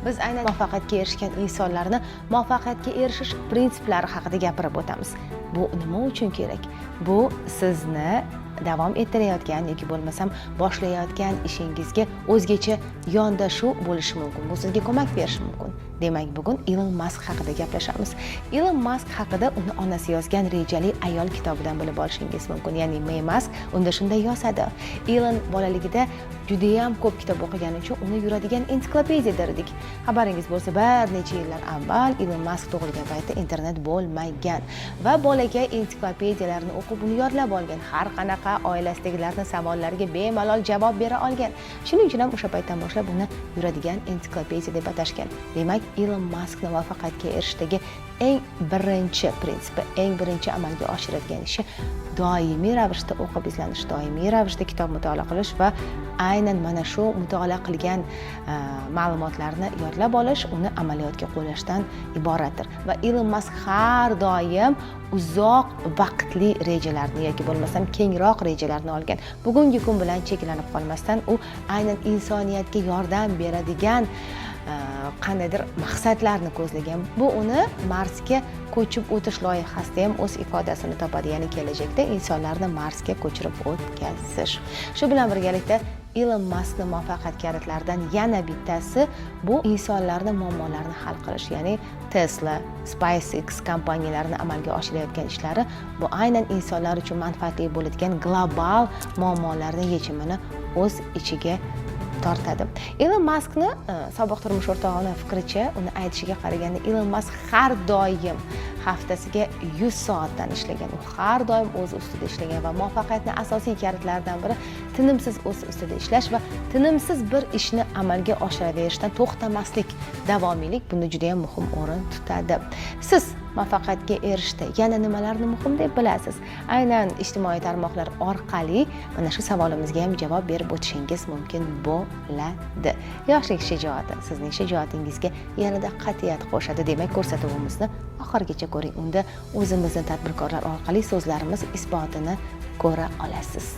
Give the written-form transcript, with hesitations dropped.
Biz aynan muvaffaqiyatga erishgan insonlarni muvaffaqiyatga erishish prinsiplari haqida gapirib o'tamiz. Bu nima uchun kerak? Bu sizni davom ettirayotgan yoki bo'lmasam boshlayotgan ishingizga o'zgacha yondashuv bo'lishi mumkin. Bu sizga ko'mak berishi mumkin. Demak, bugun Ilon Mask haqida gaplashamiz. Ilon Mask haqida uni onasi yozgan Rejali ayol kitobidan bilib olishingiz mumkin. Ya'ni May Mask unda shunday yozadi. Ilon bolaligida juda ham ko'p kitob o'qigani uchun uni yuradigan ensiklopediya derdik. Xabaringiz bo'lsa, bir necha yillar avval Ilon Mask tug'ilgan paytda internet bo'lmagan va bolaga ensiklopediyalarni o'qib uni yodlab olgan. Har qanaqa oilasidagilarning savollariga bemalol javob bera olgan. Shuning uchun ham o'sha paytdan boshlab uni yuradigan ensiklopediya deb atashgan. Demak, Ilon Maskning muvaffaqiyatga erishishdagi eng birinchi prinsipi, eng birinchi amalga oshiradigan ishi doimiy ravishda o'qib izlanish, doimiy ravishda kitob mutolaa qilish va aynan mana shu mutolaa qilgan ma'lumotlarni yodlab olish, uni amaliyotga qo'llashdan iboratdir. Va Ilon Mask har doim uzoq vaqtli rejalarni yoki bo'lmasam kengroq rejalarni olgan. Bugungi kun bilan cheklanib qolmasdan u aynan insoniyatga yordam beradigan qandaydir maqsadlarni ko'zlagan. Bu uni Marsga ko'chib o'tish loyihasida ham o'z ifodasini topadi. Ya'ni kelajakda insonlarni Marsga ko'chirib o'tkazish. Shu bilan birgalikda Ilon Maskning muvaffaqiyat kalitlaridan yana bittasi bu insonlarning muammolarini hal qilish. Ya'ni Tesla, SpaceX kompaniyalarini amalga oshirayotgan ishlari bu aynan insonlar uchun manfaatli bo'ladigan global muammolarning yechimini o'z ichiga tortadi. Ilon Maskni sobiq turmush o'rtog'ining fikricha, uni aytishiga qaraganda Ilon Mask har doim haftasiga 100 soatdan ishlagan. U har doim o'z ustida ishlagan va muvaffaqiyatning asosiy kalitlaridan biri tinimsiz o'z ustida ishlash va tinimsiz bir ishni amalga oshiraverishdan to'xtamaslik, davomiylik bunda juda ham muhim o'rin tutadi. Siz muvaffaqiyatga erishishda yana nimalarni muhim deb bilasiz? Aynan ijtimoiy tarmoqlar orqali mana shu savolimizga ham javob berib o'tishingiz mumkin bo'ladi. Yoshlik shijoati sizning shijoatingizga yanada qat'iyat qo'shadi. Demak, ko'rsatuvimizni oxirigacha ko'ring. Unda o'zimizning tadbirkorlar orqali so'zlarimiz isbotini ko'ra olasiz.